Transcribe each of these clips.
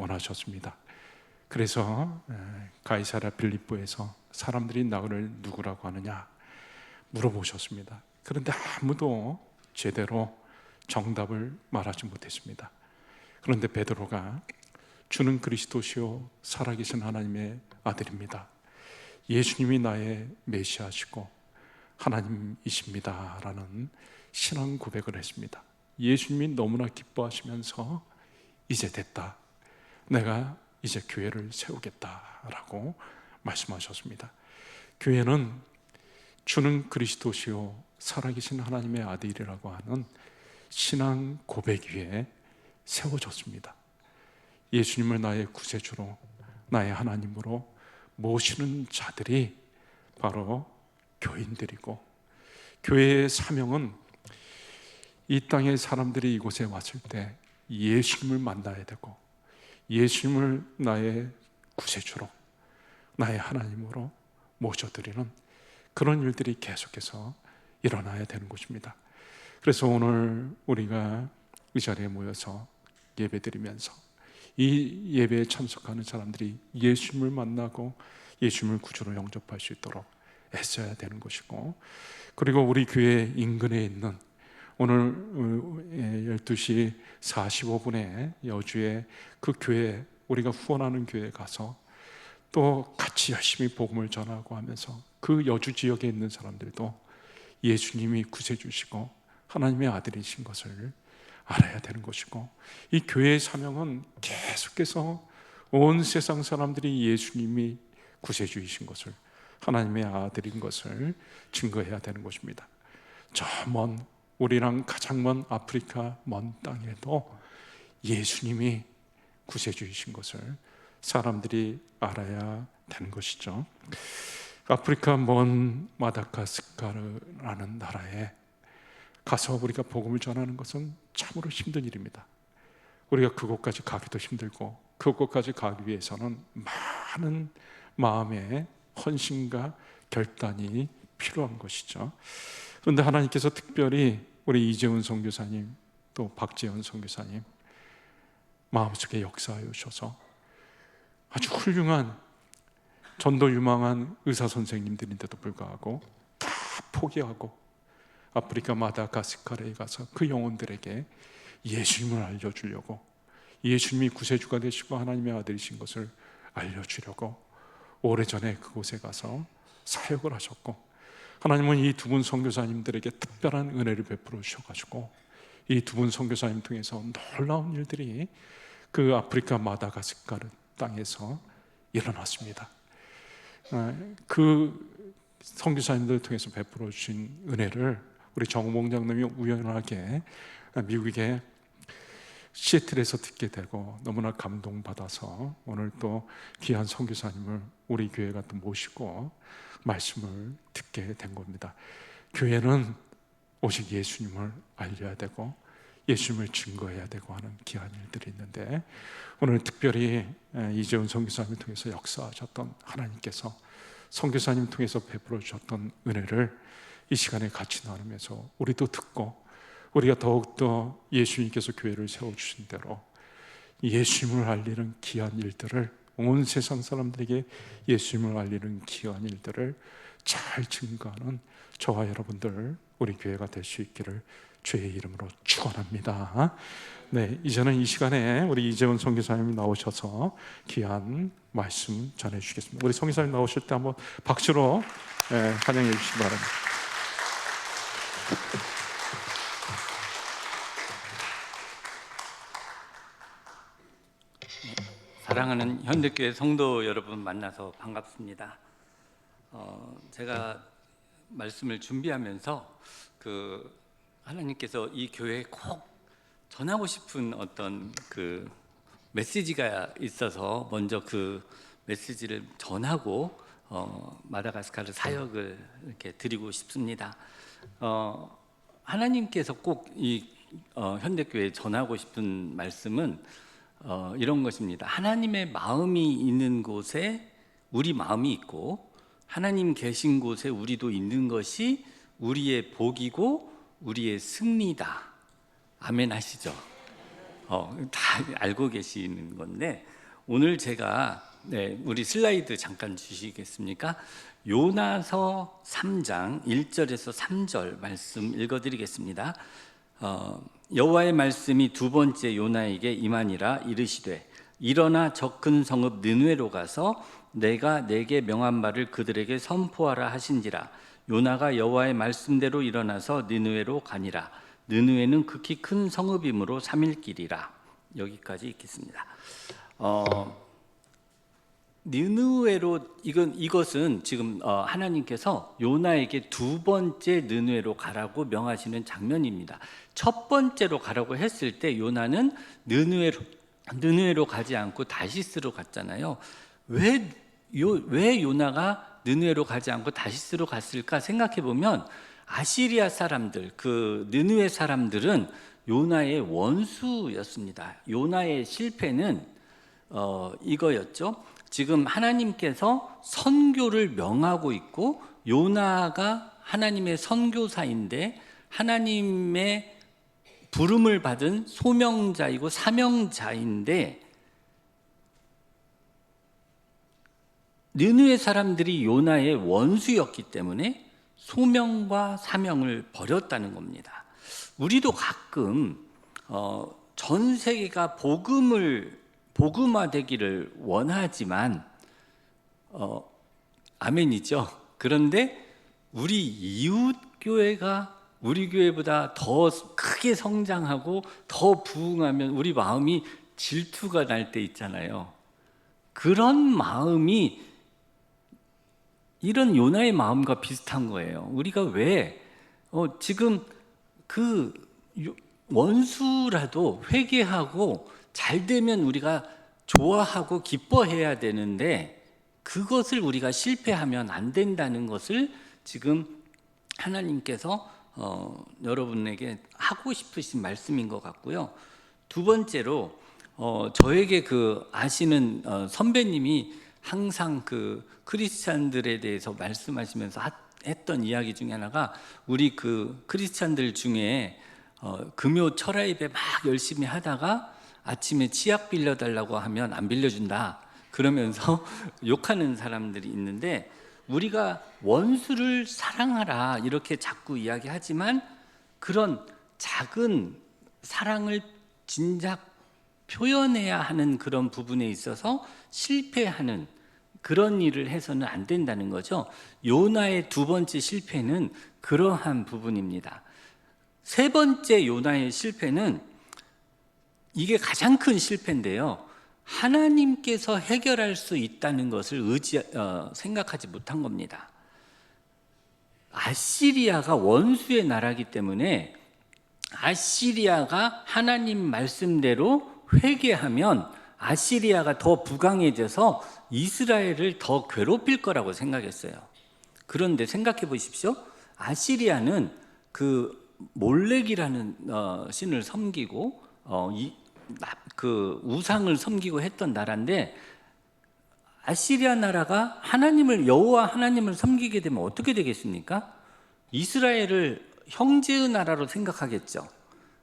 원하셨습니다. 그래서 가이사랴 빌립보에서 사람들이 나를 누구라고 하느냐 물어보셨습니다. 그런데 아무도 제대로 정답을 말하지 못했습니다. 그런데 베드로가 주는 그리스도시요 살아계신 하나님의 아들입니다, 예수님이 나의 메시아시고 하나님이십니다 라는 신앙 고백을 했습니다. 예수님이 너무나 기뻐하시면서 이제 됐다, 내가 이제 교회를 세우겠다라고 말씀하셨습니다. 교회는 주는 그리스도시요 살아계신 하나님의 아들이라고 하는 신앙 고백 위에 세워졌습니다. 예수님을 나의 구세주로, 나의 하나님으로 모시는 자들이 바로 교인들이고, 교회의 사명은 이 땅의 사람들이 이곳에 왔을 때 예수님을 만나야 되고, 예수님을 나의 구세주로, 나의 하나님으로 모셔드리는 그런 일들이 계속해서 일어나야 되는 것입니다. 그래서 오늘 우리가 이 자리에 모여서 예배드리면서 이 예배에 참석하는 사람들이 예수님을 만나고 예수님을 구주로 영접할 수 있도록 애써야 되는 것이고, 그리고 우리 교회 인근에 있는 오늘 12시 45분에 여주에 그 교회, 우리가 후원하는 교회에 가서 또 같이 열심히 복음을 전하고 하면서 그 여주 지역에 있는 사람들도 예수님이 구세주시고 하나님의 아들이신 것을 알아야 되는 것이고, 이 교회의 사명은 계속해서 온 세상 사람들이 예수님이 구세주이신 것을, 하나님의 아들인 것을 증거해야 되는 것입니다. 저 먼, 우리랑 가장 먼 아프리카 먼 땅에도 예수님이 구세주이신 것을 사람들이 알아야 되는 것이죠. 아프리카 먼 마다가스카르라는 나라에 가서 우리가 복음을 전하는 것은 참으로 힘든 일입니다. 우리가 그곳까지 가기도 힘들고, 그곳까지 가기 위해서는 많은 마음의 헌신과 결단이 필요한 것이죠. 그런데 하나님께서 특별히 우리 이재훈 선교사님, 또 박재현 선교사님 마음속에 역사하여 주셔서 아주 훌륭한 전도 유망한 의사 선생님들인데도 불구하고 다 포기하고 아프리카 마다가스카르에 가서 그 영혼들에게 예수님을 알려주려고, 예수님이 구세주가 되시고 하나님의 아들이신 것을 알려주려고 오래전에 그곳에 가서 사역을 하셨고, 하나님은 이 두 분 선교사님들에게 특별한 은혜를 베풀어 주셔가지고 이 두 분 선교사님 통해서 놀라운 일들이 그 아프리카 마다가스카르 땅에서 일어났습니다. 그 선교사님들을 통해서 베풀어 주신 은혜를 우리 정봉장님이 우연하게 미국의 시애틀에서 듣게 되고 너무나 감동받아서 오늘 또 귀한 선교사님을 우리 교회가 또 모시고 말씀을 듣게 된 겁니다. 교회는 오직 예수님을 알려야 되고 예수님을 증거해야 되고 하는 귀한 일들이 있는데, 오늘 특별히 이재훈 선교사님을 통해서 역사하셨던 하나님께서 선교사님 통해서 베풀어 주셨던 은혜를 이 시간에 같이 나누면서 우리도 듣고, 우리가 더욱더 예수님께서 교회를 세워주신 대로 예수님을 알리는 귀한 일들을, 온 세상 사람들에게 예수님을 알리는 귀한 일들을 잘 증거하는 저와 여러분들, 우리 교회가 될 수 있기를 주의 이름으로 축원합니다. 네, 이제는 이 시간에 우리 이재훈 선교사님이 나오셔서 귀한 말씀 전해 주시겠습니다. 우리 선교사님 나오실 때 한번 박수로 환영해 주시기 바랍니다. 사랑하는 현대교회 성도 여러분 만나서 반갑습니다. 제가 말씀을 준비하면서 하나님께서 이 교회에 꼭 전하고 싶은 어떤 그 메시지가 있어서 먼저 그 메시지를 전하고 마다가스카르 사역을 이렇게 드리고 싶습니다. 하나님께서 꼭 이 현대교회에 전하고 싶은 말씀은 이런 것입니다. 하나님의 마음이 있는 곳에 우리 마음이 있고, 하나님 계신 곳에 우리도 있는 것이 우리의 복이고 우리의 승리다. 아멘 하시죠? 다 알고 계시는 건데 오늘 제가 우리 슬라이드 잠깐 주시겠습니까? 요나서 3장 1절에서 3절 말씀 읽어드리겠습니다. 여호와의 말씀이 두 번째 요나에게 임하니라. 이르시되 일어나 저 큰 성읍 느느웨로 가서 내가 내게 명한 말을 그들에게 선포하라 하신지라. 요나가 여호와의 말씀대로 일어나서 느느웨로 가니라. 느느웨는 극히 큰 성읍이므로 3일 길이라. 여기까지 읽겠습니다. 느느웨로 이것은 지금 하나님께서 요나에게 두 번째 느느웨로 가라고 명하시는 장면입니다. 첫 번째로 가라고 했을 때 요나는 느느웨로 가지 않고 다시스로 갔잖아요. 왜 요나가 느느웨로 가지 않고 다시스로 갔을까 생각해 보면 아시리아 사람들, 그 느느웨 사람들은 요나의 원수였습니다. 요나의 실패는 이거였죠. 지금 하나님께서 선교를 명하고 있고 요나가 하나님의 선교사인데 하나님의 부름을 받은 소명자이고 사명자인데 느느웨 사람들이 요나의 원수였기 때문에 소명과 사명을 버렸다는 겁니다. 우리도 가끔 전 세계가 복음화되기를 원하지만 아멘이죠. 그런데 우리 이웃 교회가 우리 교회보다 더 크게 성장하고 더 부흥하면 우리 마음이 질투가 날 때 있잖아요. 그런 마음이 이런 요나의 마음과 비슷한 거예요. 우리가 왜 지금 그 원수라도 회개하고 잘 되면 우리가 좋아하고 기뻐해야 되는데 그것을 우리가 실패하면 안 된다는 것을 지금 하나님께서 여러분에게 하고 싶으신 말씀인 것 같고요. 두 번째로 저에게 그 아시는 선배님이 항상 그 크리스찬들에 대해서 말씀하시면서 했던 이야기 중에 하나가 우리 그 크리스찬들 중에 금요 철야 예배 막 열심히 하다가 아침에 치약 빌려달라고 하면 안 빌려준다 그러면서 욕하는 사람들이 있는데 우리가 원수를 사랑하라 이렇게 자꾸 이야기하지만 그런 작은 사랑을 진작 표현해야 하는 그런 부분에 있어서 실패하는 그런 일을 해서는 안 된다는 거죠. 요나의 두 번째 실패는 그러한 부분입니다. 세 번째 요나의 실패는 이게 가장 큰 실패인데요. 하나님께서 해결할 수 있다는 것을 생각하지 못한 겁니다. 아시리아가 원수의 나라이기 때문에 아시리아가 하나님 말씀대로 회개하면 아시리아가 더 부강해져서 이스라엘을 더 괴롭힐 거라고 생각했어요. 그런데 생각해 보십시오. 아시리아는 그 몰렉이라는 신을 섬기고 그 우상을 섬기고 했던 나라인데 아시리아 나라가 여호와 하나님을 섬기게 되면 어떻게 되겠습니까? 이스라엘을 형제의 나라로 생각하겠죠.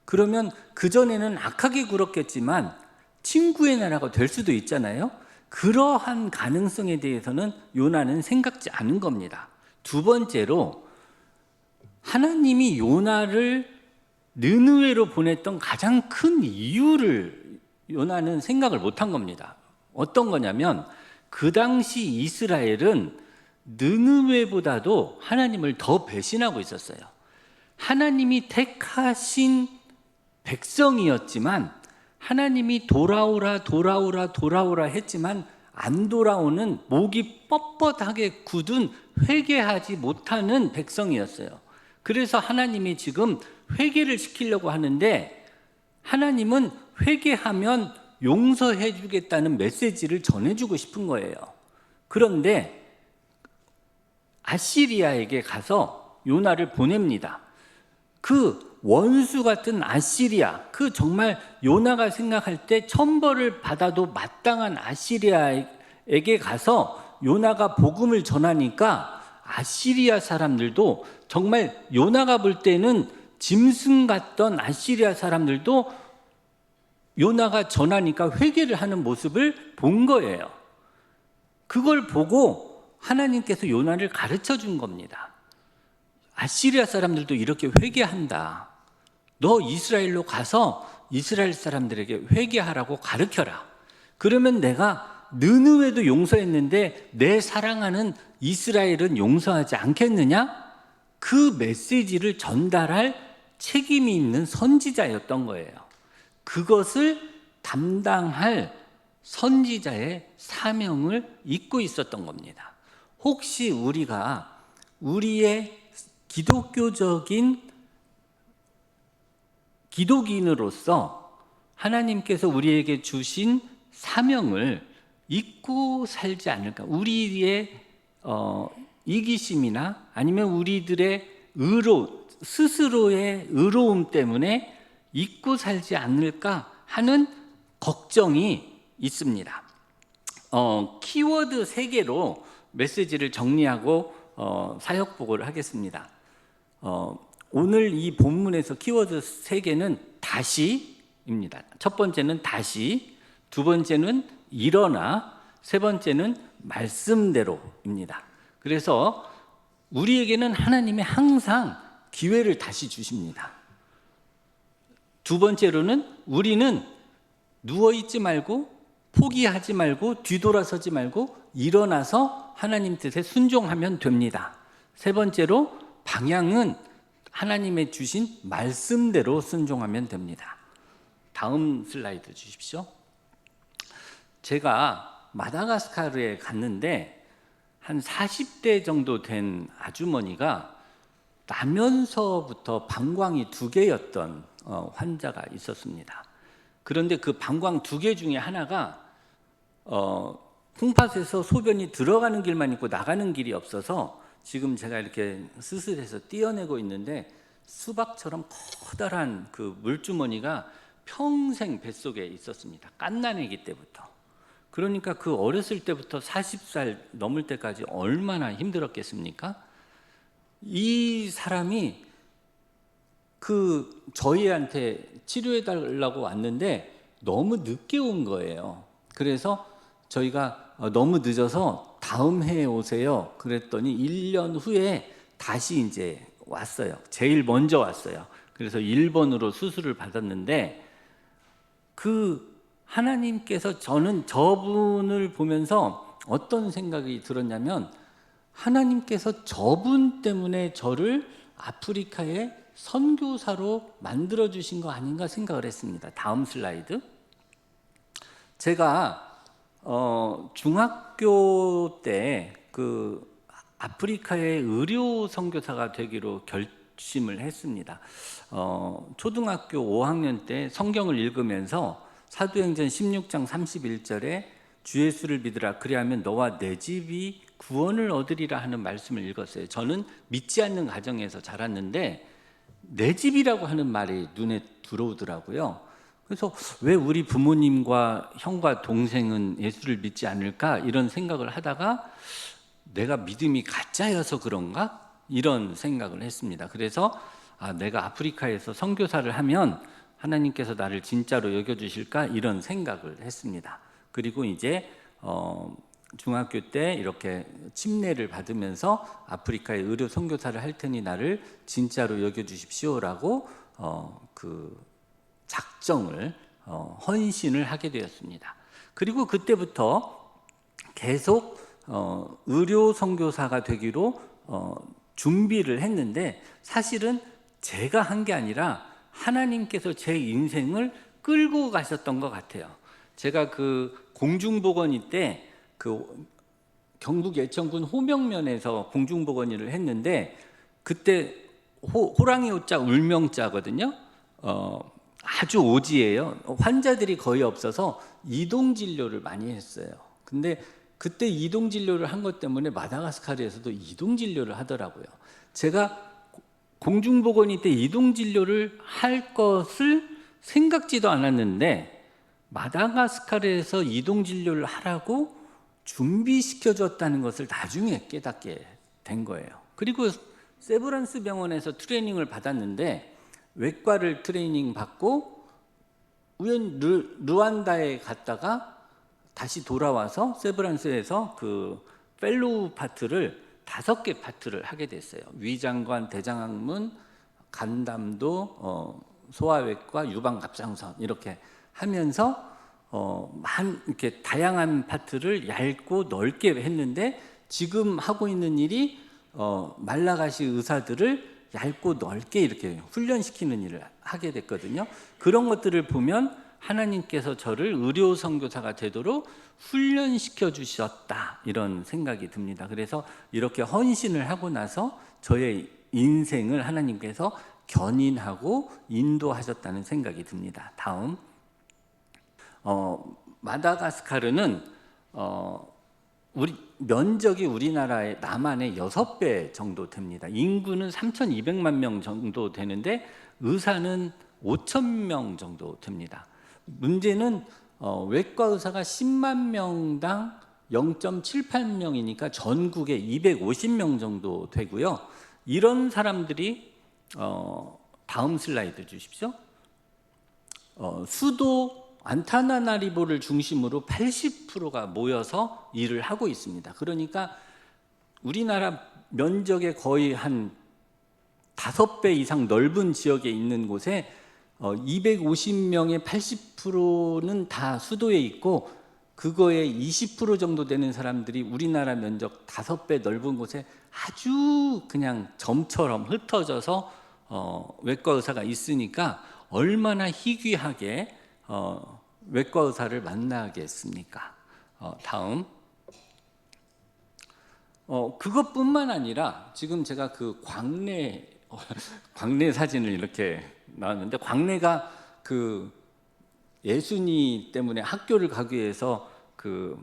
그러면 그전에는 악하게 굴었겠지만 친구의 나라가 될 수도 있잖아요. 그러한 가능성에 대해서는 요나는 생각지 않은 겁니다. 두 번째로 하나님이 요나를 느느웨로 보냈던 가장 큰 이유를 요나는 생각을 못한 겁니다. 어떤 거냐면 그 당시 이스라엘은 느느웨보다도 하나님을 더 배신하고 있었어요. 하나님이 택하신 백성이었지만 하나님이 돌아오라 했지만 안 돌아오는 목이 뻣뻣하게 굳은 회개하지 못하는 백성이었어요. 그래서 하나님이 지금 회개를 시키려고 하는데 하나님은 회개하면 용서해 주겠다는 메시지를 전해주고 싶은 거예요. 그런데 아시리아에게 가서 요나를 보냅니다. 그 원수 같은 아시리아, 그 정말 요나가 생각할 때 천벌을 받아도 마땅한 아시리아에게 가서 요나가 복음을 전하니까 아시리아 사람들도 정말 요나가 볼 때는 짐승 같던 아시리아 사람들도 요나가 전하니까 회개를 하는 모습을 본 거예요. 그걸 보고 하나님께서 요나를 가르쳐 준 겁니다. 아시리아 사람들도 이렇게 회개한다. 너 이스라엘로 가서 이스라엘 사람들에게 회개하라고 가르쳐라. 그러면 내가 느느웨도 용서했는데 내 사랑하는 이스라엘은 용서하지 않겠느냐? 그 메시지를 전달할 책임이 있는 선지자였던 거예요. 그것을 담당할 선지자의 사명을 잊고 있었던 겁니다. 혹시 우리가 우리의 기독교적인 기독인으로서 하나님께서 우리에게 주신 사명을 잊고 살지 않을까? 우리의 이기심이나 아니면 우리들의 스스로의 의로움 때문에 잊고 살지 않을까 하는 걱정이 있습니다. 키워드 3개로 메시지를 정리하고 사역 보고를 하겠습니다. 오늘 이 본문에서 키워드 3개는 다시입니다. 첫 번째는 다시, 두 번째는 일어나, 세 번째는 말씀대로입니다. 그래서 우리에게는 하나님이 항상 기회를 다시 주십니다. 두 번째로는 우리는 누워있지 말고 포기하지 말고 뒤돌아서지 말고 일어나서 하나님 뜻에 순종하면 됩니다. 세 번째로 방향은 하나님의 주신 말씀대로 순종하면 됩니다. 다음 슬라이드 주십시오. 제가 마다가스카르에 갔는데 한 40대 정도 된 아주머니가 나면서부터 방광이 2개였던 환자가 있었습니다. 그런데 그 방광 2개 중에 하나가 콩팥에서 소변이 들어가는 길만 있고 나가는 길이 없어서 지금 제가 이렇게 수술해서 떼어내고 있는데 수박처럼 커다란 그 물주머니가 평생 뱃속에 있었습니다. 갓난아기 때부터. 그러니까 그 어렸을 때부터 40살 넘을 때까지 얼마나 힘들었겠습니까? 이 사람이 저희한테 치료해 달라고 왔는데 너무 늦게 온 거예요. 그래서 저희가 너무 늦어서 다음 해에 오세요. 그랬더니 1년 후에 다시 이제 왔어요. 제일 먼저 왔어요. 그래서 1번으로 수술을 받았는데 하나님께서 저는 저분을 보면서 어떤 생각이 들었냐면 하나님께서 저분 때문에 저를 아프리카에 선교사로 만들어 주신 거 아닌가 생각을 했습니다. 다음 슬라이드. 제가 중학교 때 아프리카의 의료 선교사가 되기로 결심을 했습니다. 초등학교 5학년 때 성경을 읽으면서 사도행전 16장 31절에 주 예수를 믿으라 그리하면 너와 내 집이 구원을 얻으리라 하는 말씀을 읽었어요. 저는 믿지 않는 가정에서 자랐는데 내 집이라고 하는 말이 눈에 들어오더라고요. 그래서 왜 우리 부모님과 형과 동생은 예수를 믿지 않을까 이런 생각을 하다가 내가 믿음이 가짜여서 그런가 이런 생각을 했습니다. 그래서 내가 아프리카에서 선교사를 하면 하나님께서 나를 진짜로 여겨주실까 이런 생각을 했습니다. 그리고 이제 중학교 때 이렇게 침례를 받으면서 아프리카에 의료 선교사를 할 테니 나를 진짜로 여겨주십시오라고 작정을 헌신을 하게 되었습니다. 그리고 그때부터 계속 의료 선교사가 되기로 준비를 했는데 사실은 제가 한 게 아니라 하나님께서 제 인생을 끌고 가셨던 것 같아요. 제가 공중보건의 때 경북 예천군 호명면에서 공중보건의를 했는데 그때 호랑이 호자 울명자거든요. 아주 오지예요. 환자들이 거의 없어서 이동 진료를 많이 했어요. 근데 그때 이동 진료를 한 것 때문에 마다가스카르에서도 이동 진료를 하더라고요. 제가 공중보건의 때 이동 진료를 할 것을 생각지도 않았는데 마다가스카르에서 이동 진료를 하라고 준비시켜 줬다는 것을 나중에 깨닫게 된 거예요. 그리고 세브란스 병원에서 트레이닝을 받았는데 외과를 트레이닝 받고 루안다에 갔다가 다시 돌아와서 세브란스에서 그 펠로우 파트를 5개 파트를 하게 됐어요. 위장관, 대장학문, 간담도, 소아외과, 유방갑상선 이렇게 하면서 이렇게 다양한 파트를 얇고 넓게 했는데, 지금 하고 있는 일이 말라가시 의사들을 얇고 넓게 이렇게 훈련시키는 일을 하게 됐거든요. 그런 것들을 보면 하나님께서 저를 의료 선교사가 되도록 훈련시켜 주셨다, 이런 생각이 듭니다. 그래서 이렇게 헌신을 하고 나서 저의 인생을 하나님께서 견인하고 인도하셨다는 생각이 듭니다. 다음, 마다가스카르는 면적이 우리나라의 남한의 6배 정도 됩니다. 인구는 3,200만 명 정도 되는데 의사는 5,000명 정도 됩니다. 문제는 외과 의사가 10만 명당 0.78명이니까 전국에 250명 정도 되고요. 이런 사람들이 다음 슬라이드 주십시오. 수도 안타나나리보를 중심으로 80%가 모여서 일을 하고 있습니다. 그러니까 우리나라 면적의 거의 한 5배 이상 넓은 지역에 있는 곳에 250명의 80%는 다 수도에 있고, 그거의 20% 정도 되는 사람들이 우리나라 면적 5배 넓은 곳에 아주 그냥 점처럼 흩어져서 외과 의사가 있으니까 얼마나 희귀하게 외과 의사를 만나겠습니까? 다음, 그것뿐만 아니라 지금 제가 그 광내 사진을 이렇게 나왔는데, 광내가 그 예순이 때문에 학교를 가기 위해서 그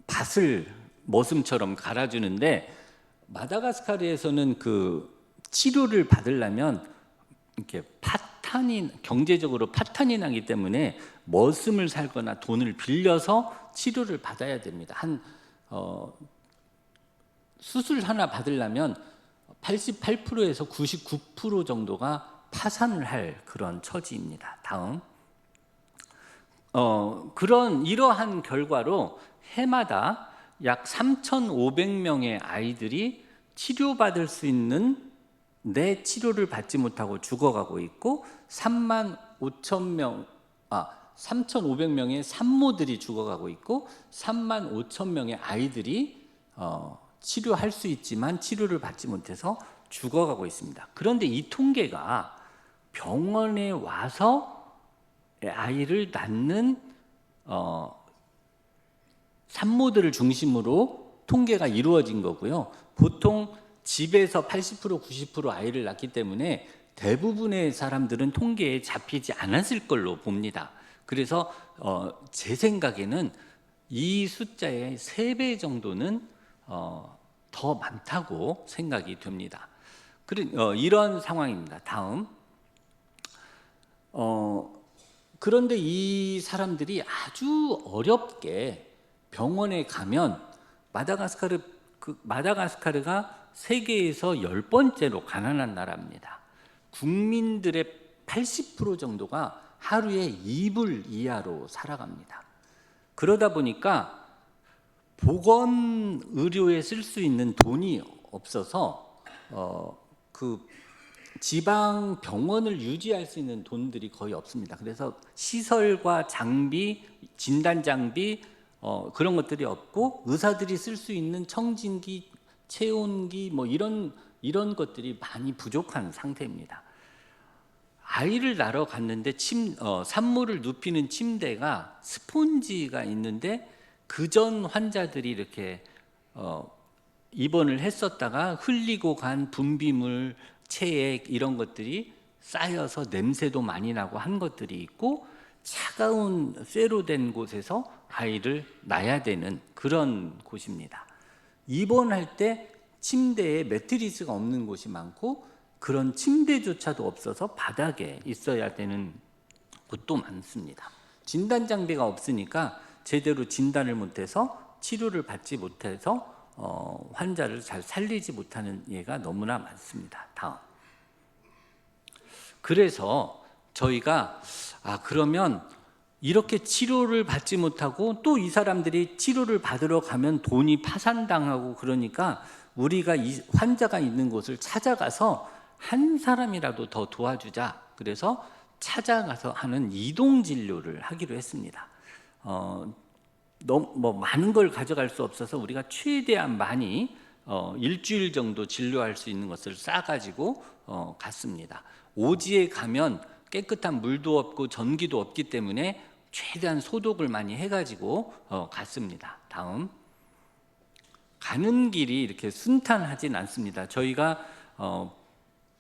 밭을 머슴처럼 갈아주는데, 마다가스카르에서는 그 치료를 받으려면 이렇게 경제적으로 파탄이 나기 때문에 머슴을 살거나 돈을 빌려서 치료를 받아야 됩니다. 수술 하나 받으려면 88%에서 99% 정도가 파산을 할 그런 처지입니다. 다음, 이러한 결과로 해마다 약 3,500명의 아이들이 치료받을 수 있는 내 치료를 받지 못하고 죽어가고 있고, 3,500명의 산모들이 죽어가고 있고, 35,000명의 아이들이 치료할 수 있지만 치료를 받지 못해서 죽어가고 있습니다. 그런데 이 통계가 병원에 와서 아이를 낳는 산모들을 중심으로 통계가 이루어진 거고요. 보통 집에서 80% 90% 아이를 낳기 때문에 대부분의 사람들은 통계에 잡히지 않았을 걸로 봅니다. 그래서 제 생각에는 이 숫자의 3배 정도는 더 많다고 생각이 됩니다. 이런 상황입니다. 다음, 그런데 이 사람들이 아주 어렵게 병원에 가면, 마다가스카르가 세계에서 10번째로 가난한 나라입니다. 국민들의 80% 정도가 하루에 2불 이하로 살아갑니다. 그러다 보니까 보건 의료에 쓸 수 있는 돈이 없어서 그 지방 병원을 유지할 수 있는 돈들이 거의 없습니다. 그래서 시설과 장비, 진단 장비 그런 것들이 없고, 의사들이 쓸 수 있는 청진기, 체온기 뭐 이런 것들이 많이 부족한 상태입니다. 아이를 낳으러 갔는데 산모를 눕히는 침대가 스폰지가 있는데, 그전 환자들이 이렇게 입원을 했었다가 흘리고 간 분비물, 체액 이런 것들이 쌓여서 냄새도 많이 나고 한 것들이 있고, 차가운 쇠로 된 곳에서 아이를 낳아야 되는 그런 곳입니다. 입원할 때 침대에 매트리스가 없는 곳이 많고, 그런 침대조차도 없어서 바닥에 있어야 되는 곳도 많습니다. 진단 장비가 없으니까 제대로 진단을 못해서 치료를 받지 못해서 환자를 잘 살리지 못하는 예가 너무나 많습니다. 다음, 그래서 저희가 그러면 이렇게 치료를 받지 못하고 또 이 사람들이 치료를 받으러 가면 돈이 파산당하고 그러니까 우리가 이 환자가 있는 곳을 찾아가서 한 사람이라도 더 도와주자. 그래서 찾아가서 하는 이동 진료를 하기로 했습니다. 너무 뭐 많은 걸 가져갈 수 없어서 우리가 최대한 많이 일주일 정도 진료할 수 있는 것을 싸가지고 갔습니다. 오지에 가면 깨끗한 물도 없고 전기도 없기 때문에 최대한 소독을 많이 해가지고 갔습니다. 다음. 가는 길이 이렇게 순탄하진 않습니다. 저희가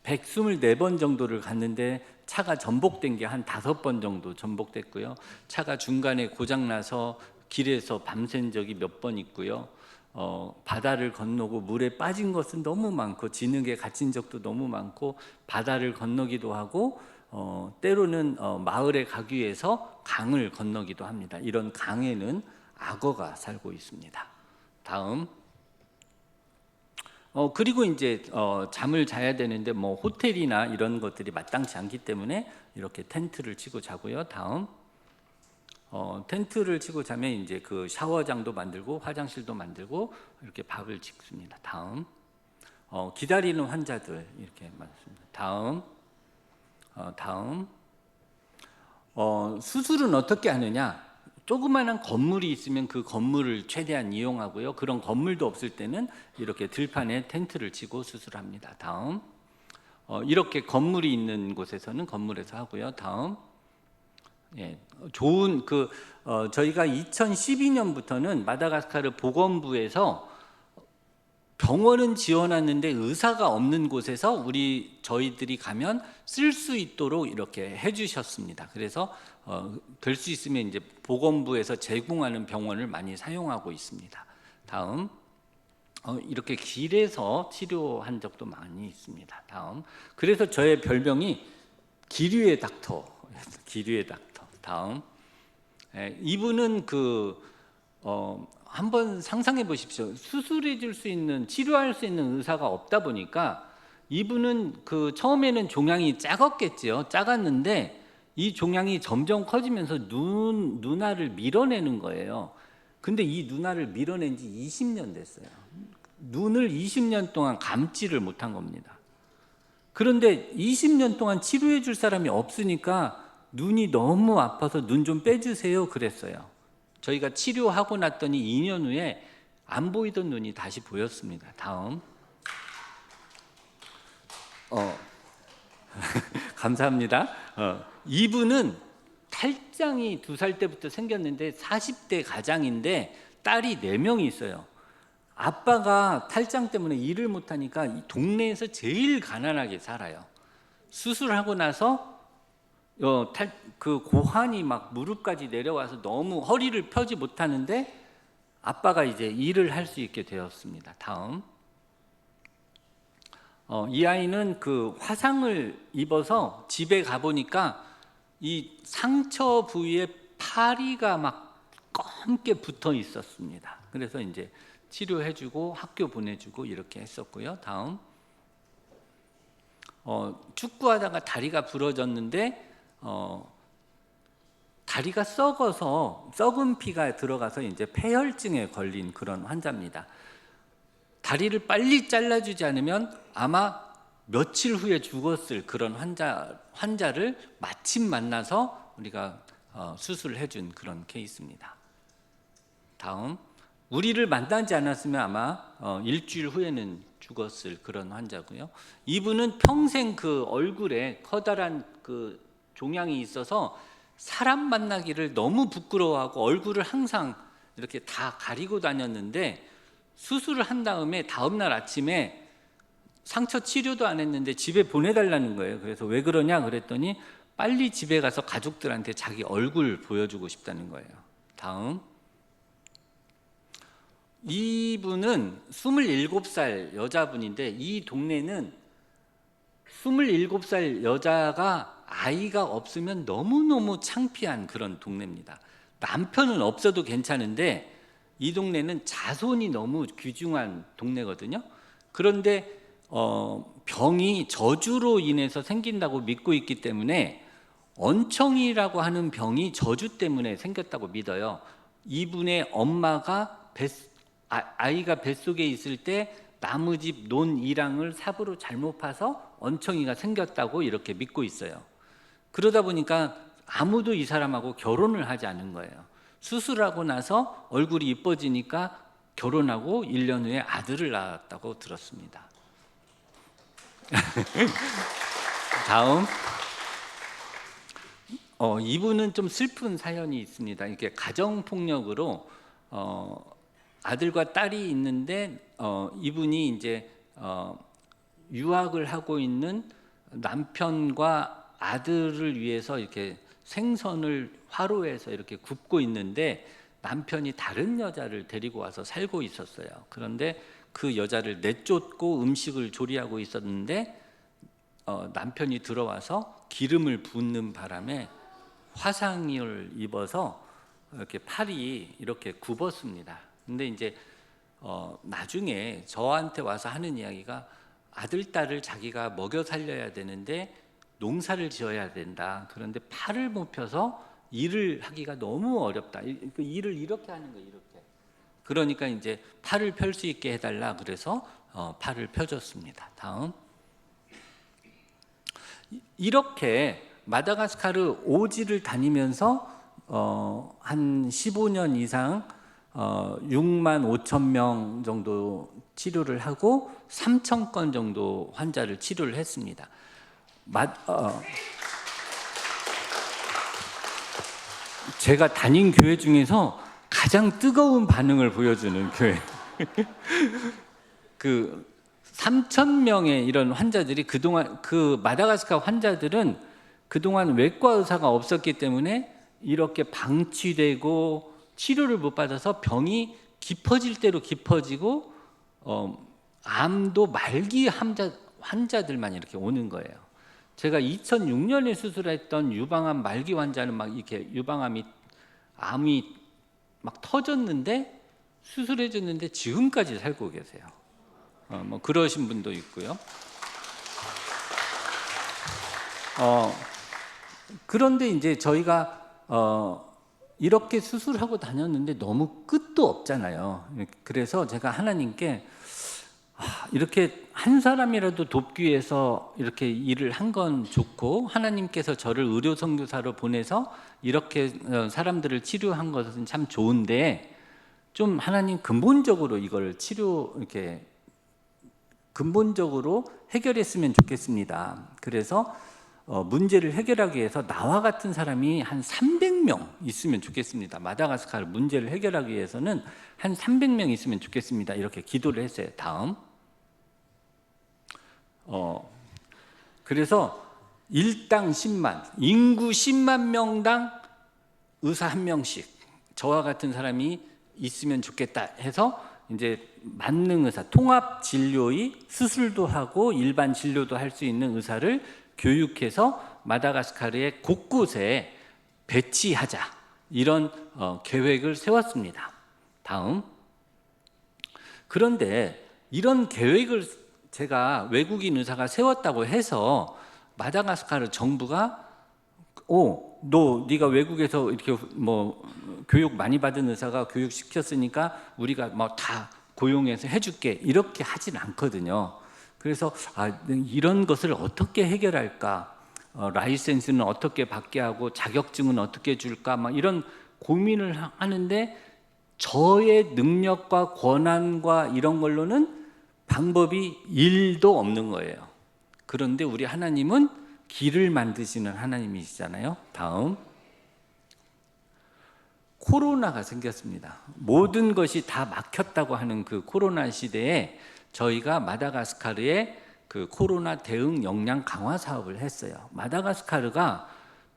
124번 정도를 갔는데 차가 전복된 게 한 5번 정도 전복됐고요. 차가 중간에 고장나서 길에서 밤샌 적이 몇 번 있고요. 바다를 건너고 물에 빠진 것은 너무 많고 진흙에 갇힌 적도 너무 많고 바다를 건너기도 하고 때로는 마을에 가기 위해서 강을 건너기도 합니다. 이런 강에는 악어가 살고 있습니다. 다음. 그리고 이제 잠을 자야 되는데 뭐 호텔이나 이런 것들이 마땅치 않기 때문에 이렇게 텐트를 치고 자고요. 다음. 텐트를 치고 자면 이제 그 샤워장도 만들고 화장실도 만들고 이렇게 밥을 짓습니다. 다음. 기다리는 환자들 이렇게 많습니다. 다음. 다음. 수술은 어떻게 하느냐? 조그마한 건물이 있으면 그 건물을 최대한 이용하고요. 그런 건물도 없을 때는 이렇게 들판에 텐트를 치고 수술합니다. 다음. 이렇게 건물이 있는 곳에서는 건물에서 하고요. 다음. 예, 좋은 저희가 2012년부터는 마다가스카르 보건부에서 병원은 지어놨는데 의사가 없는 곳에서 저희들이 가면 쓸 수 있도록 이렇게 해주셨습니다. 그래서 될 수 있으면 이제 보건부에서 제공하는 병원을 많이 사용하고 있습니다. 다음. 이렇게 길에서 치료한 적도 많이 있습니다. 다음. 그래서 저의 별명이 기류의 닥터. 기류의 닥터. 다음. 이분은 한번 상상해 보십시오. 수술해 줄 수 있는, 치료할 수 있는 의사가 없다 보니까 이분은 처음에는 종양이 작았겠지요. 작았는데 이 종양이 점점 커지면서 눈알을 밀어내는 거예요. 근데 이 눈알을 밀어낸 지 20년 됐어요. 눈을 20년 동안 감지를 못한 겁니다. 그런데 20년 동안 치료해 줄 사람이 없으니까 눈이 너무 아파서 눈 좀 빼주세요 그랬어요. 저희가 치료하고 났더니 2년 후에 안 보이던 눈이 다시 보였습니다. 다음. 감사합니다. 이분은 탈장이 2살 때부터 생겼는데 40대 가장인데 딸이 4명이 있어요. 아빠가 탈장 때문에 일을 못하니까 이 동네에서 제일 가난하게 살아요. 수술하고 나서 고환이 막 무릎까지 내려와서 너무 허리를 펴지 못하는데 아빠가 이제 일을 할 수 있게 되었습니다. 다음. 이 아이는 화상을 입어서 집에 가보니까 이 상처 부위에 파리가 막 검게 붙어 있었습니다. 그래서 이제 치료해주고 학교 보내주고 이렇게 했었고요. 다음. 축구하다가 다리가 부러졌는데 다리가 썩어서 썩은 피가 들어가서 이제 폐혈증에 걸린 그런 환자입니다. 다리를 빨리 잘라주지 않으면 아마 며칠 후에 죽었을 그런 환자를 마침 만나서 우리가 수술을 해준 그런 케이스입니다. 다음. 우리를 만나지 않았으면 아마 일주일 후에는 죽었을 그런 환자고요. 이분은 평생 얼굴에 커다란 종양이 있어서 사람 만나기를 너무 부끄러워하고 얼굴을 항상 이렇게 다 가리고 다녔는데 수술을 한 다음에 다음날 아침에 상처 치료도 안 했는데 집에 보내달라는 거예요. 그래서 왜 그러냐 그랬더니 빨리 집에 가서 가족들한테 자기 얼굴 보여주고 싶다는 거예요. 다음. 이분은 27살 여자분인데 이 동네는 27살 여자가 아이가 없으면 너무너무 창피한 그런 동네입니다. 남편은 없어도 괜찮은데 이 동네는 자손이 너무 귀중한 동네거든요. 그런데 병이 저주로 인해서 생긴다고 믿고 있기 때문에 언청이라고 하는 병이 저주 때문에 생겼다고 믿어요. 이분의 엄마가 아이가 뱃속에 있을 때 나무집 논이랑을 삽으로 잘못 파서 언청이가 생겼다고 이렇게 믿고 있어요. 그러다 보니까 아무도 이 사람하고 결혼을 하지 않은 거예요. 수술하고 나서 얼굴이 이뻐지니까 결혼하고 1년 후에 아들을 낳았다고 들었습니다. 다음, 이분은 좀 슬픈 사연이 있습니다. 이게 가정폭력으로 아들과 딸이 있는데 이분이 이제 유학을 하고 있는 남편과 아들을 위해서 이렇게 생선을 화로에서 이렇게 굽고 있는데 남편이 다른 여자를 데리고 와서 살고 있었어요. 그런데 그 여자를 내쫓고 음식을 조리하고 있었는데 남편이 들어와서 기름을 붓는 바람에 화상을 입어서 이렇게 팔이 이렇게 굽었습니다. 근데 이제 나중에 저한테 와서 하는 이야기가 아들, 딸을 자기가 먹여 살려야 되는데 농사를 지어야 된다. 그런데 팔을 못 펴서 일을 하기가 너무 어렵다. 그 일을 이렇게 하는 거예요, 이렇게. 그러니까 이제 팔을 펼 수 있게 해달라. 그래서 팔을 펴줬습니다. 다음. 이렇게 마다가스카르 오지를 다니면서 한 15년 이상 6만 5천 명 정도 치료를 하고 3천 건 정도 환자를 치료를 했습니다. 제가 다닌 교회 중에서 가장 뜨거운 반응을 보여주는 교회. 그 3천 명의 이런 환자들이 그동안 그 마다가스카르 환자들은 그동안 외과 의사가 없었기 때문에 이렇게 방치되고 치료를 못 받아서 병이 깊어질 대로 깊어지고 암도 말기 환자들만 이렇게 오는 거예요. 제가 2006년에 수술했던 유방암 말기 환자는 막 이렇게 암이 막 터졌는데 수술해줬는데 지금까지 살고 계세요. 뭐 그러신 분도 있고요. 그런데 이제 저희가 이렇게 수술하고 다녔는데 너무 끝도 없잖아요. 그래서 제가 하나님께 이렇게 한 사람이라도 돕기 위해서 이렇게 일을 한 건 좋고 하나님께서 저를 의료 선교사로 보내서 이렇게 사람들을 치료한 것은 참 좋은데 좀 하나님 근본적으로 이걸 이렇게 근본적으로 해결했으면 좋겠습니다. 그래서 문제를 해결하기 위해서 나와 같은 사람이 한 300명 있으면 좋겠습니다. 마다가스카르 문제를 해결하기 위해서는 한 300명 있으면 좋겠습니다. 이렇게 기도를 했어요. 다음. 그래서 일당 10만, 인구 10만 명당 의사 한 명씩 저와 같은 사람이 있으면 좋겠다 해서 이제 만능 의사, 통합 진료의 수술도 하고 일반 진료도 할 수 있는 의사를 교육해서 마다가스카르의 곳곳에 배치하자 이런 계획을 세웠습니다. 다음. 그런데 이런 계획을 제가 외국인 의사가 세웠다고 해서 마다가스카르 정부가 네가 외국에서 이렇게 뭐 교육 많이 받은 의사가 교육 시켰으니까 우리가 뭐 다 고용해서 해줄게 이렇게 하진 않거든요. 그래서 이런 것을 어떻게 해결할까? 라이센스는 어떻게 받게 하고 자격증은 어떻게 줄까? 막 이런 고민을 하는데 저의 능력과 권한과 이런 걸로는 방법이 1도 없는 거예요. 그런데 우리 하나님은 길을 만드시는 하나님이시잖아요. 다음. 코로나가 생겼습니다. 모든 것이 다 막혔다고 하는 그 코로나 시대에 저희가 마다가스카르에 그 코로나 대응 역량 강화 사업을 했어요. 마다가스카르가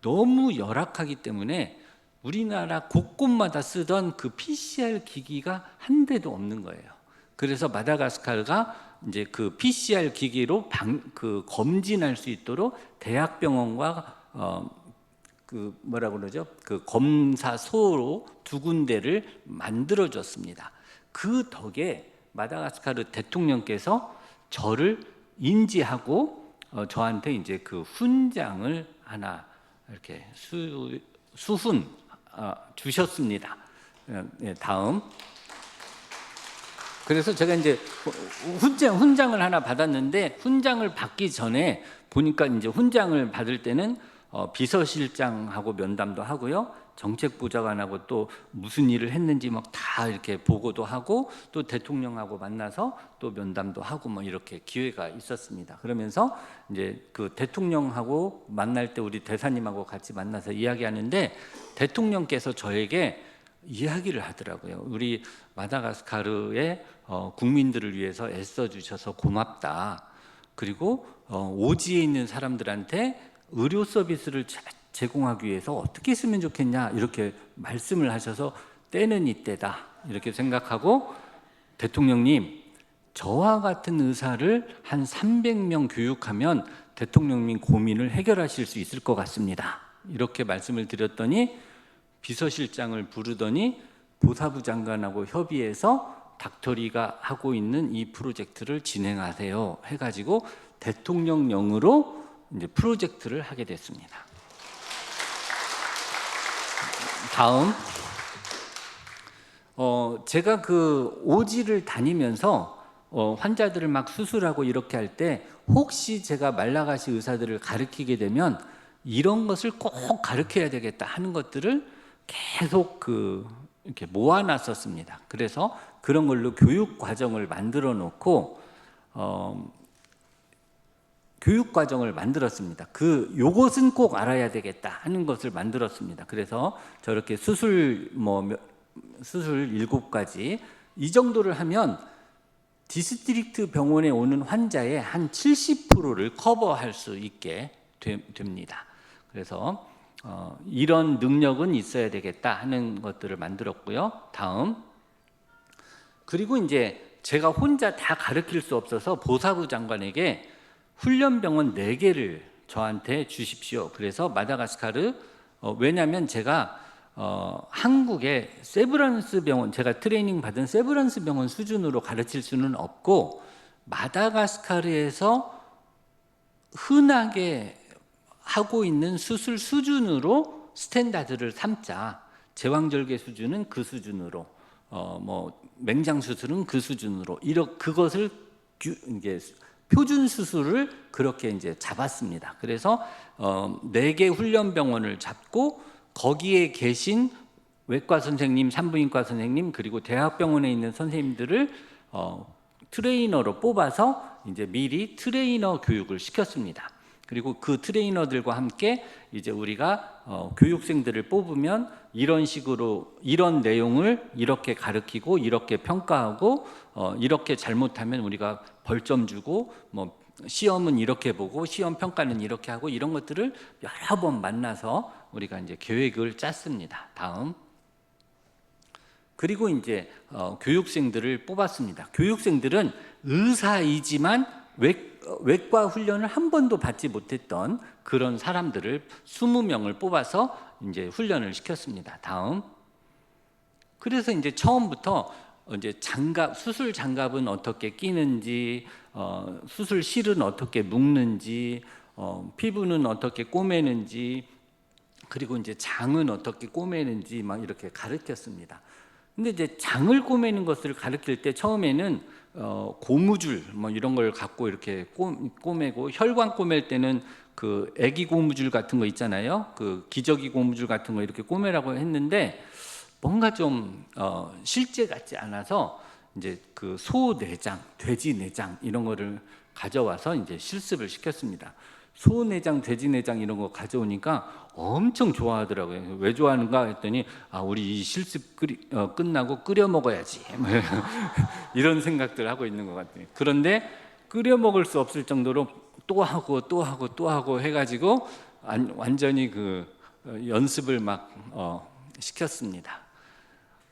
너무 열악하기 때문에 우리나라 곳곳마다 쓰던 그 PCR 기기가 한 대도 없는 거예요. 그래서 마다가스카르가 이제 그 PCR 기기로 검진할 수 있도록 대학병원과 그 검사소로 2군데를 만들어줬습니다. 그 덕에 마다가스카르 대통령께서 저를 인지하고 저한테 이제 그 훈장을 하나 이렇게 수훈 주셨습니다. 다음. 그래서 제가 이제 훈장을 하나 받았는데, 훈장을 받기 전에 보니까 이제 훈장을 받을 때는 비서실장하고 면담도 하고요, 정책보좌관하고 또 무슨 일을 했는지 막 다 이렇게 보고도 하고, 또 대통령하고 만나서 또 면담도 하고 뭐 이렇게 기회가 있었습니다. 그러면서 이제 그 대통령하고 만날 때 우리 대사님하고 같이 만나서 이야기하는데, 대통령께서 저에게 이야기를 하더라고요. 우리 마다가스카르의 국민들을 위해서 애써 주셔서 고맙다. 그리고 오지에 있는 사람들한테 의료 서비스를 제공하기 위해서 어떻게 했으면 좋겠냐, 이렇게 말씀을 하셔서 때는 이때다 이렇게 생각하고, 대통령님, 저와 같은 의사를 한 300명 교육하면 대통령님 고민을 해결하실 수 있을 것 같습니다, 이렇게 말씀을 드렸더니, 비서실장을 부르더니 보사부 장관하고 협의해서 닥터리가 하고 있는 이 프로젝트를 진행하세요 해가지고 대통령령으로 이제 프로젝트를 하게 됐습니다. 다음. 제가 그 오지를 다니면서 환자들을 막 수술하고 이렇게 할 때, 혹시 제가 말라가시 의사들을 가르치게 되면 이런 것을 꼭 가르쳐야 되겠다 하는 것들을 계속 이렇게 모아놨었습니다. 그래서 그런 걸로 교육 과정을 만들어 놓고 교육 과정을 만들었습니다. 요것은 꼭 알아야 되겠다 하는 것을 만들었습니다. 그래서 저렇게 수술 7가지 이 정도를 하면 디스트릭트 병원에 오는 환자의 한 70%를 커버할 수 있게 됩니다. 그래서 이런 능력은 있어야 되겠다 하는 것들을 만들었고요. 다음. 그리고 이제 제가 혼자 다 가르칠 수 없어서 보사부 장관에게 훈련병원 4개를 저한테 주십시오. 그래서 마다가스카르, 왜냐하면 제가 한국의 세브란스 병원, 제가 트레이닝 받은 세브란스 병원 수준으로 가르칠 수는 없고, 마다가스카르에서 흔하게 하고 있는 수술 수준으로 스탠다드를 삼자. 제왕절개 수준은 그 수준으로, 맹장 수술은 그 수준으로, 그것을 이제 표준 수술을 그렇게 이제 잡았습니다. 그래서 4개 훈련병원을 잡고, 거기에 계신 외과 선생님, 산부인과 선생님, 그리고 대학병원에 있는 선생님들을 트레이너로 뽑아서 이제 미리 트레이너 교육을 시켰습니다. 그리고 그 트레이너들과 함께 이제 우리가 교육생들을 뽑으면 이런 식으로, 이런 내용을 이렇게 가르치고 이렇게 평가하고, 이렇게 잘못하면 우리가 벌점 주고, 시험은 이렇게 보고 시험 평가는 이렇게 하고, 이런 것들을 여러 번 만나서 우리가 이제 계획을 짰습니다. 다음. 그리고 이제 교육생들을 뽑았습니다. 교육생들은 의사이지만 외과 훈련을 한 번도 받지 못했던 그런 사람들을 20명을 뽑아서 이제 훈련을 시켰습니다. 다음. 그래서 이제 처음부터 이제 수술 장갑은 어떻게 끼는지, 수술 실은 어떻게 묶는지, 피부는 어떻게 꼬매는지, 그리고 이제 장은 어떻게 꼬매는지 막 이렇게 가르쳤습니다. 근데 이제 장을 꼬매는 것을 가르칠 때 처음에는 고무줄 이런 걸 갖고 이렇게 꼬매고, 혈관 꼬맬 때는 그 애기 고무줄 같은 거 있잖아요. 그 기저귀 고무줄 같은 거 이렇게 꼬매라고 했는데, 뭔가 좀 실제 같지 않아서 이제 그 소 내장, 돼지 내장 이런 거를 가져와서 이제 실습을 시켰습니다. 소 내장, 돼지 내장 이런 거 가져오니까 엄청 좋아하더라고요. 왜 좋아하는가 했더니, 우리 이 실습 끝나고 끓여 먹어야지 이런 생각들 하고 있는 것 같아요. 그런데 끓여 먹을 수 없을 정도로 또 하고 또 하고 또 하고 해가지고 완전히 그 연습을 막 시켰습니다.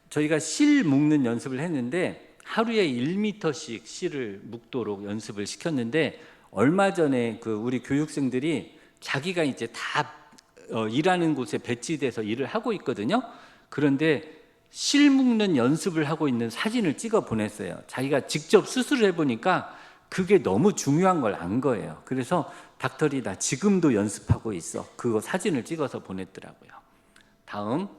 저희가 실 묶는 연습을 했는데 하루에 1m씩 실을 묶도록 연습을 시켰는데, 얼마 전에 그 우리 교육생들이 자기가 이제 다 일하는 곳에 배치돼서 일을 하고 있거든요. 그런데 실 묶는 연습을 하고 있는 사진을 찍어 보냈어요. 자기가 직접 수술을 해보니까 그게 너무 중요한 걸 안 거예요. 그래서 닥터리 나 지금도 연습하고 있어. 그거 사진을 찍어서 보냈더라고요. 다음.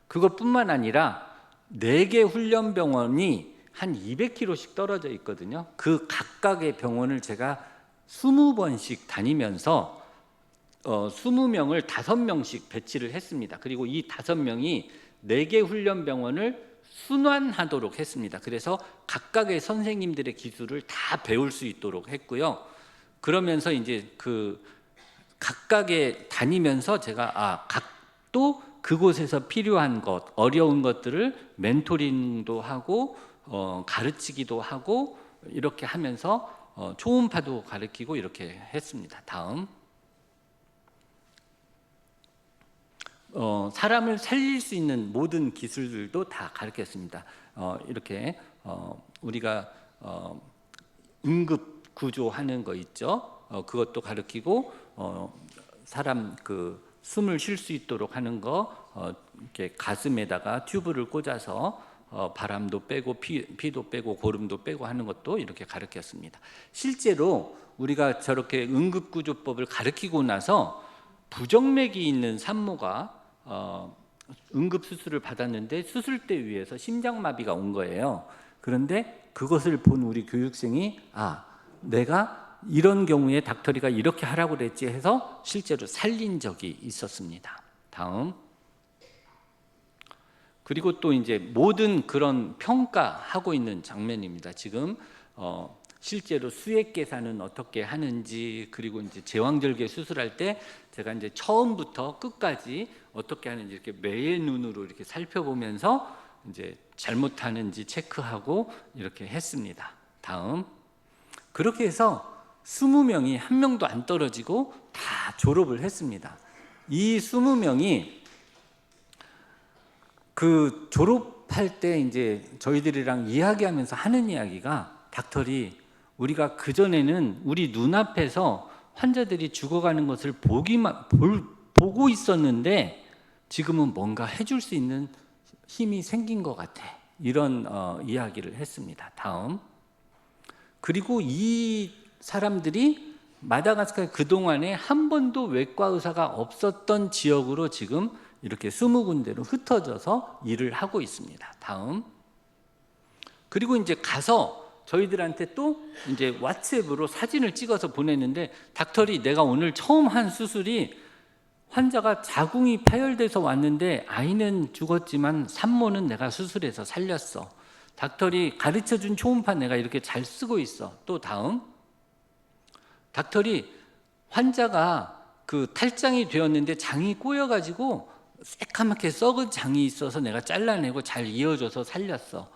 그것뿐만 아니라 4개 훈련병원이 한 200km씩 떨어져 있거든요. 그 각각의 병원을 제가 20번씩 다니면서 20명을 5명씩 배치를 했습니다. 그리고 이 5명이 4개 훈련병원을 순환하도록 했습니다. 그래서 각각의 선생님들의 기술을 다 배울 수 있도록 했고요. 그러면서 이제 그 각각에 다니면서 제가 각도 그곳에서 필요한 것, 어려운 것들을 멘토링도 하고 가르치기도 하고 이렇게 하면서 초음파도 가르치고 이렇게 했습니다. 다음. 사람을 살릴 수 있는 모든 기술들도 다 가르쳤습니다. 이렇게 우리가 응급 구조하는 거 있죠. 그것도 가르치고 사람 그 숨을 쉴 수 있도록 하는 거, 이렇게 가슴에다가 튜브를 꽂아서 바람도 빼고 피도 빼고 고름도 빼고 하는 것도 이렇게 가르쳤습니다. 실제로 우리가 저렇게 응급구조법을 가르치고 나서 부정맥이 있는 산모가 응급수술을 받았는데 수술대 위에서 심장마비가 온 거예요. 그런데 그것을 본 우리 교육생이 내가 이런 경우에 닥터리가 이렇게 하라고 그랬지 해서 실제로 살린 적이 있었습니다. 다음. 그리고 또 이제 모든 그런 평가하고 있는 장면입니다. 지금 실제로 수액 계산은 어떻게 하는지, 그리고 이제 제왕절개 수술할 때 제가 이제 처음부터 끝까지 어떻게 하는지 이렇게 매의 눈으로 이렇게 살펴보면서 이제 잘못하는지 체크하고 이렇게 했습니다. 다음. 그렇게 해서 20명이 한 명도 안 떨어지고 다 졸업을 했습니다. 이 20명이 그 졸업할 때 이제 저희들이랑 이야기하면서 하는 이야기가, 닥터리, 우리가 그전에는 우리 눈앞에서 환자들이 죽어가는 것을 보고 있었는데 지금은 뭔가 해줄 수 있는 힘이 생긴 것 같아. 이런 이야기를 했습니다. 다음. 그리고 이 사람들이 마다가스카르 그동안에 한 번도 외과 의사가 없었던 지역으로 지금 이렇게 20군데로 흩어져서 일을 하고 있습니다. 다음. 그리고 이제 가서 저희들한테 또 이제 왓츠앱으로 사진을 찍어서 보냈는데, 닥터리, 내가 오늘 처음 한 수술이 환자가 자궁이 파열돼서 왔는데 아이는 죽었지만 산모는 내가 수술해서 살렸어. 닥터리, 가르쳐준 초음파 내가 이렇게 잘 쓰고 있어. 또 다음. 닥터리, 환자가 그 탈장이 되었는데 장이 꼬여가지고 새까맣게 썩은 장이 있어서 내가 잘라내고 잘 이어줘서 살렸어.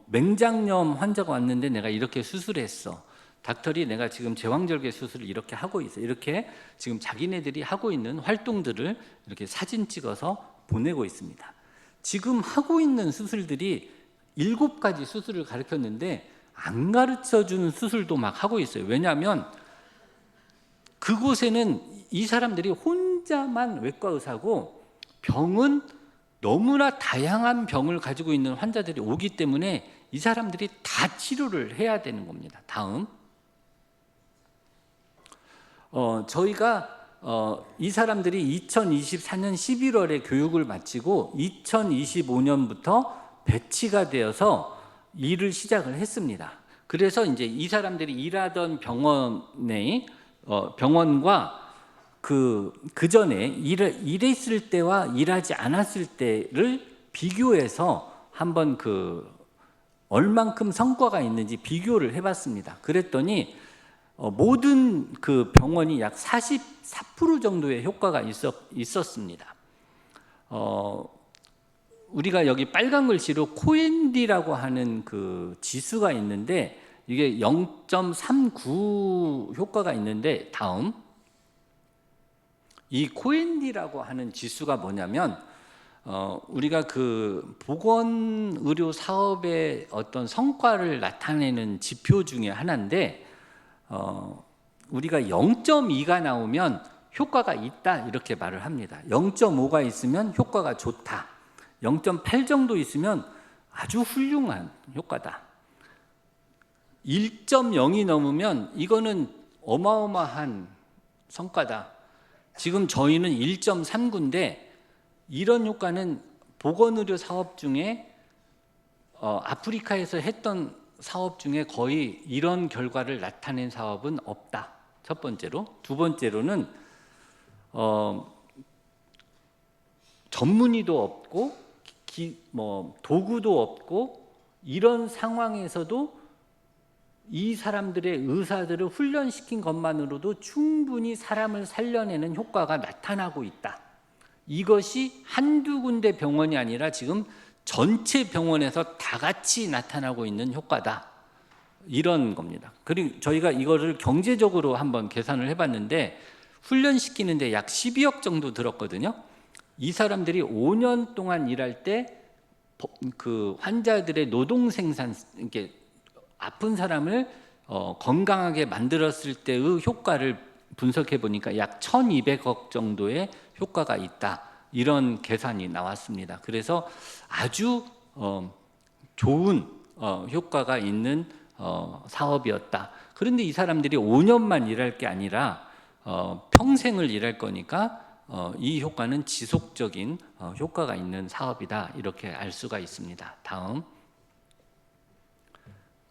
맹장염 환자가 왔는데 내가 이렇게 수술했어. 닥터리, 내가 지금 제왕절개 수술을 이렇게 하고 있어. 이렇게 지금 자기네들이 하고 있는 활동들을 이렇게 사진 찍어서 보내고 있습니다. 지금 하고 있는 수술들이 7가지 수술을 가르쳤는데 안 가르쳐주는 수술도 막 하고 있어요. 왜냐하면 그곳에는 이 사람들이 혼자만 외과 의사고 병은 너무나 다양한 병을 가지고 있는 환자들이 오기 때문에 이 사람들이 다 치료를 해야 되는 겁니다. 다음. 저희가 이 사람들이 2024년 11월에 교육을 마치고 2025년부터 배치가 되어서 일을 시작을 했습니다. 그래서 이제 이 사람들이 일하던 병원과 그 전에 일했을 때와 일하지 않았을 때를 비교해서 한번 그 얼만큼 성과가 있는지 비교를 해봤습니다. 그랬더니 모든 그 병원이 약 44% 정도의 효과가 있었습니다. 우리가 여기 빨간 글씨로 코엔디라고 하는 그 지수가 있는데 이게 0.39 효과가 있는데, 다음. 이 코엔디라고 하는 지수가 뭐냐면 우리가 그 보건의료 사업의 어떤 성과를 나타내는 지표 중에 하나인데, 우리가 0.2가 나오면 효과가 있다 이렇게 말을 합니다. 0.5가 있으면 효과가 좋다. 0.8 정도 있으면 아주 훌륭한 효과다. 1.0이 넘으면 이거는 어마어마한 성과다. 지금 저희는 1.39인데 이런 효과는 보건의료 사업 중에 아프리카에서 했던 사업 중에 거의 이런 결과를 나타낸 사업은 없다. 첫 번째로. 두 번째로는 전문의도 없고 도구도 없고 이런 상황에서도 이 사람들의 의사들을 훈련시킨 것만으로도 충분히 사람을 살려내는 효과가 나타나고 있다. 이것이 한두 군데 병원이 아니라 지금 전체 병원에서 다 같이 나타나고 있는 효과다. 이런 겁니다. 그리고 저희가 이거를 경제적으로 한번 계산을 해봤는데 훈련시키는데 약 12억 정도 들었거든요. 이 사람들이 5년 동안 일할 때 그 환자들의 노동 생산, 이렇게 아픈 사람을 건강하게 만들었을 때의 효과를 분석해 보니까 약 1200억 정도의 효과가 있다. 이런 계산이 나왔습니다. 그래서 아주 좋은 효과가 있는 사업이었다. 그런데 이 사람들이 5년만 일할 게 아니라 평생을 일할 거니까 이 효과는 지속적인 효과가 있는 사업이다. 이렇게 알 수가 있습니다. 다음.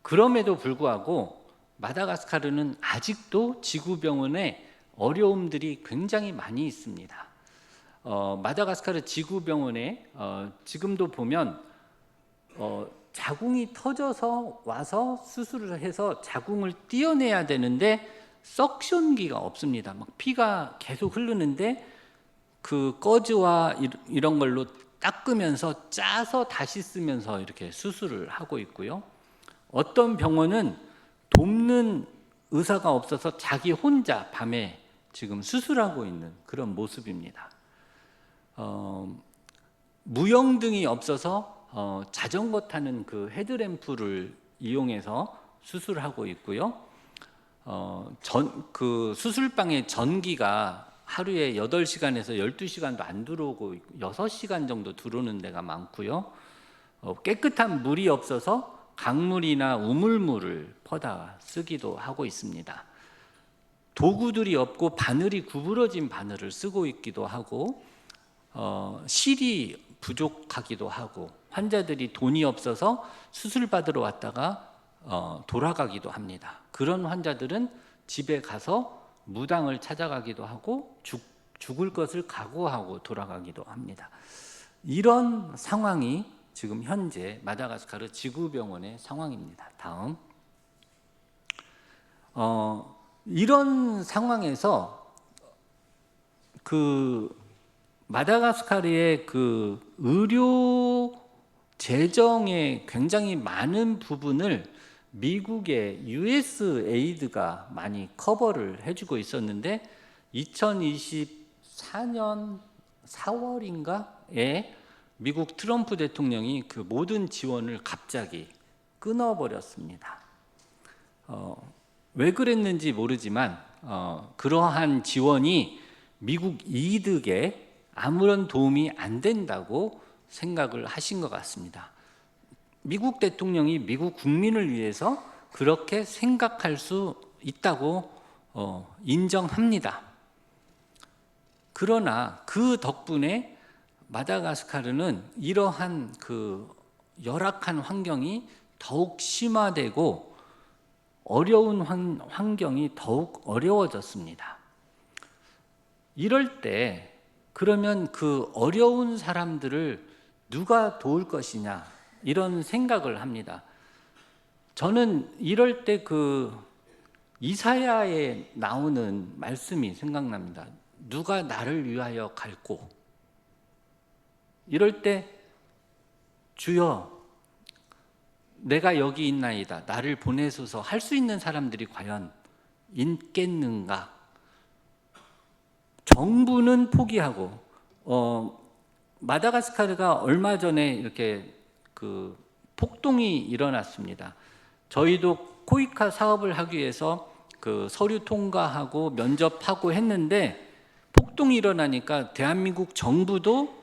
그럼에도 불구하고 마다가스카르는 아직도 지구병원에 어려움들이 굉장히 많이 있습니다. 마다가스카르 지구병원에 지금도 보면 자궁이 터져서 와서 수술을 해서 자궁을 띄어내야 되는데 석션기가 없습니다. 막 피가 계속 흐르는데 그 거즈와 이런 걸로 닦으면서 짜서 다시 쓰면서 이렇게 수술을 하고 있고요. 어떤 병원은 돕는 의사가 없어서 자기 혼자 밤에 지금 수술하고 있는 그런 모습입니다. 무영등이 없어서 자전거 타는 그 헤드램프를 이용해서 수술하고 있고요. 그 수술방에 전기가 하루에 8시간에서 12시간도 안 들어오고 6시간 정도 들어오는 데가 많고요. 깨끗한 물이 없어서 강물이나 우물물을 퍼다 쓰기도 하고 있습니다. 도구들이 없고 바늘이 구부러진 바늘을 쓰고 있기도 하고 실이 부족하기도 하고 환자들이 돈이 없어서 수술 받으러 왔다가 돌아가기도 합니다. 그런 환자들은 집에 가서 무당을 찾아가기도 하고 죽을 것을 각오하고 돌아가기도 합니다. 이런 상황이 지금 현재 마다가스카르 지구병원의 상황입니다. 다음. 이런 상황에서 그 마다가스카르의 그 의료 재정의 굉장히 많은 부분을 미국의 USAID가 많이 커버를 해주고 있었는데 2024년 4월인가에 미국 트럼프 대통령이 그 모든 지원을 갑자기 끊어버렸습니다. 왜 그랬는지 모르지만 그러한 지원이 미국 이득에 아무런 도움이 안 된다고 생각을 하신 것 같습니다. 미국 대통령이 미국 국민을 위해서 그렇게 생각할 수 있다고 인정합니다. 그러나 그 덕분에 마다가스카르는 이러한 그 열악한 환경이 더욱 심화되고 어려운 환경이 더욱 어려워졌습니다. 이럴 때 그러면 그 어려운 사람들을 누가 도울 것이냐 이런 생각을 합니다. 저는 이럴 때 그 이사야에 나오는 말씀이 생각납니다. 누가 나를 위하여 갈고 이럴 때 주여 내가 여기 있나이다 나를 보내소서 할 수 있는 사람들이 과연 있겠는가? 정부는 포기하고 마다가스카르가 얼마 전에 이렇게 그 폭동이 일어났습니다. 저희도 코이카 사업을 하기 위해서 그 서류 통과하고 면접하고 했는데 폭동이 일어나니까 대한민국 정부도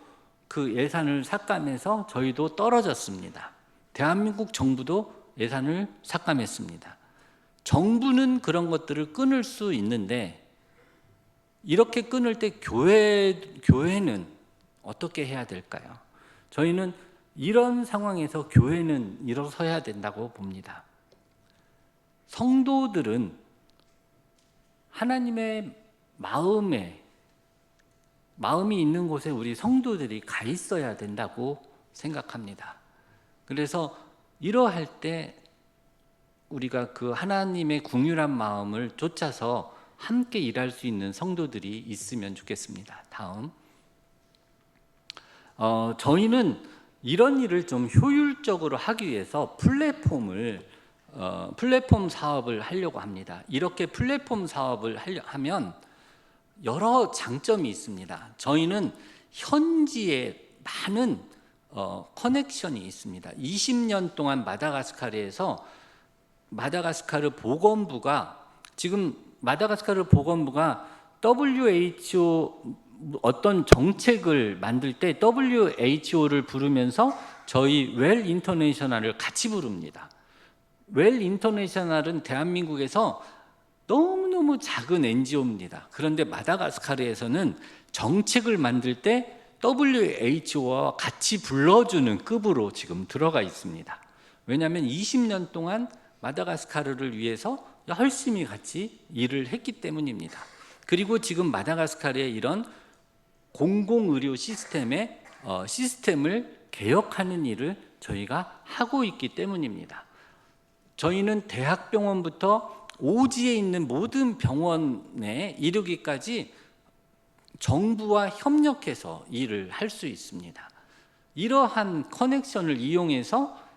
그 예산을 삭감해서 저희도 떨어졌습니다. 대한민국 정부도 예산을 삭감했습니다. 정부는 그런 것들을 끊을 수 있는데 이렇게 끊을 때 교회는 어떻게 해야 될까요? 저희는 이런 상황에서 교회는 일어서야 된다고 봅니다. 성도들은 하나님의 마음이 있는 곳에 우리 성도들이 가 있어야 된다고 생각합니다. 그래서 이러할 때 우리가 그 하나님의 긍휼한 마음을 쫓아서 함께 일할 수 있는 성도들이 있으면 좋겠습니다. 다음, 저희는 이런 일을 좀 효율적으로 하기 위해서 플랫폼 사업을 하려고 합니다. 이렇게 플랫폼 사업을 하면 여러 장점이 있습니다. 저희는 현지에 많은 커넥션이 있습니다. 20년 동안 마다가스카르에서 마다가스카르 보건부가 지금 마다가스카르 보건부가 WHO 어떤 정책을 만들 때 WHO를 부르면서 저희 웰 인터내셔널을 같이 부릅니다. 웰 인터내셔널은 대한민국에서 너무너무 작은 NGO입니다. 그런데 마다가스카르에서는 정책을 만들 때 WHO와 같이 불러주는 급으로 지금 들어가 있습니다. 왜냐하면 20년 동안 마다가스카르를 위해서 열심히 같이 일을 했기 때문입니다. 그리고 지금 마다가스카르의 이런 공공의료 시스템을 개혁하는 일을 저희가 하고 있기 때문입니다. 저희는 대학병원부터 오지에 있는 모든 병원에 이르기까지 정부와 협력해서 일을 할 수 있습니다. 이러한 커넥션을 이용해서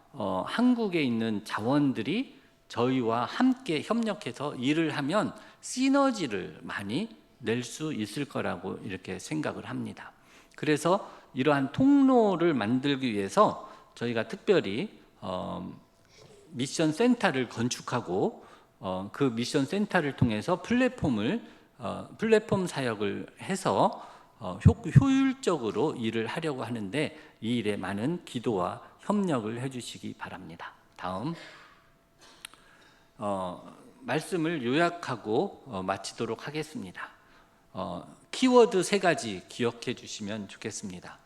한국에 있는 자원들이 저희와 함께 협력해서 일을 하면 시너지를 많이 낼 수 있을 거라고 이렇게 생각을 합니다. 그래서 이러한 통로를 만들기 위해서 저희가 특별히 미션 센터를 건축하고 그 미션 센터를 통해서 플랫폼 사역을 해서 효율적으로 일을 하려고 하는데 이 일에 많은 기도와 협력을 해주시기 바랍니다. 다음, 말씀을 요약하고 마치도록 하겠습니다. 키워드 3가지 기억해 주시면 좋겠습니다.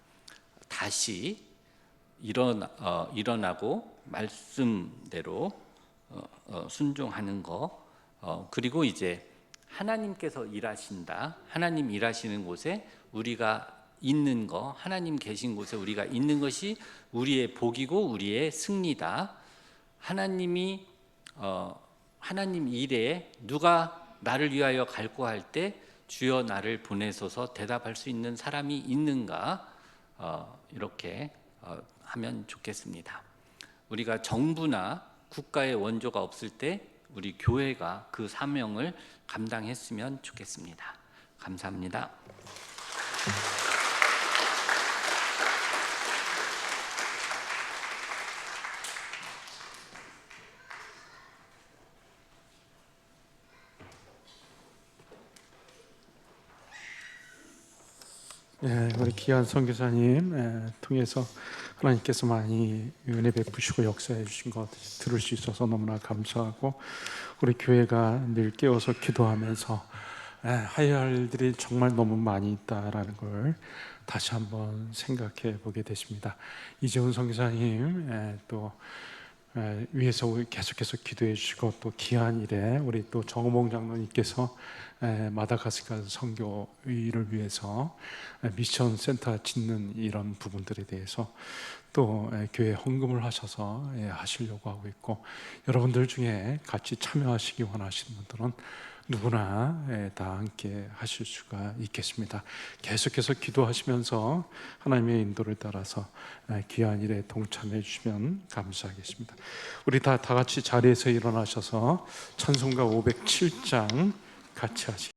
다시 일어나고 말씀대로 순종하는 거, 그리고 이제 하나님께서 일하신다. 하나님 일하시는 곳에 우리가 있는 거, 하나님 계신 곳에 우리가 있는 것이 우리의 복이고 우리의 승리다. 하나님 일에 누가 나를 위하여 갈고 할 때 주여 나를 보내소서 대답할 수 있는 사람이 있는가, 이렇게 하면 좋겠습니다. 우리가 정부나 국가의 원조가 없을 때 우리 교회가 그 사명을 감당했으면 좋겠습니다. 감사합니다. 우리 귀한 선교사님 통해서 하나님께서 많이 은혜 베푸시고 역사해 주신 것 들을 수 있어서 너무나 감사하고, 우리 교회가 늘 깨어서 기도하면서 해야 할 일들이 정말 너무 많이 있다라는 걸 다시 한번 생각해 보게 되십니다. 이재훈 선교사님 또 위에서 계속해서 기도해 주시고, 또 귀한 일에 우리 또 정호봉 장로님께서 마다가스카르 선교 일을 위해서 미션 센터 짓는 이런 부분들에 대해서 또 교회 헌금을 하셔서 하시려고 하고 있고, 여러분들 중에 같이 참여하시기 원하시는 분들은 누구나 다 함께 하실 수가 있겠습니다. 계속해서 기도하시면서 하나님의 인도를 따라서 귀한 일에 동참해 주시면 감사하겠습니다. 우리 다 같이 자리에서 일어나셔서 찬송가 507장 같이 하시겠습니다.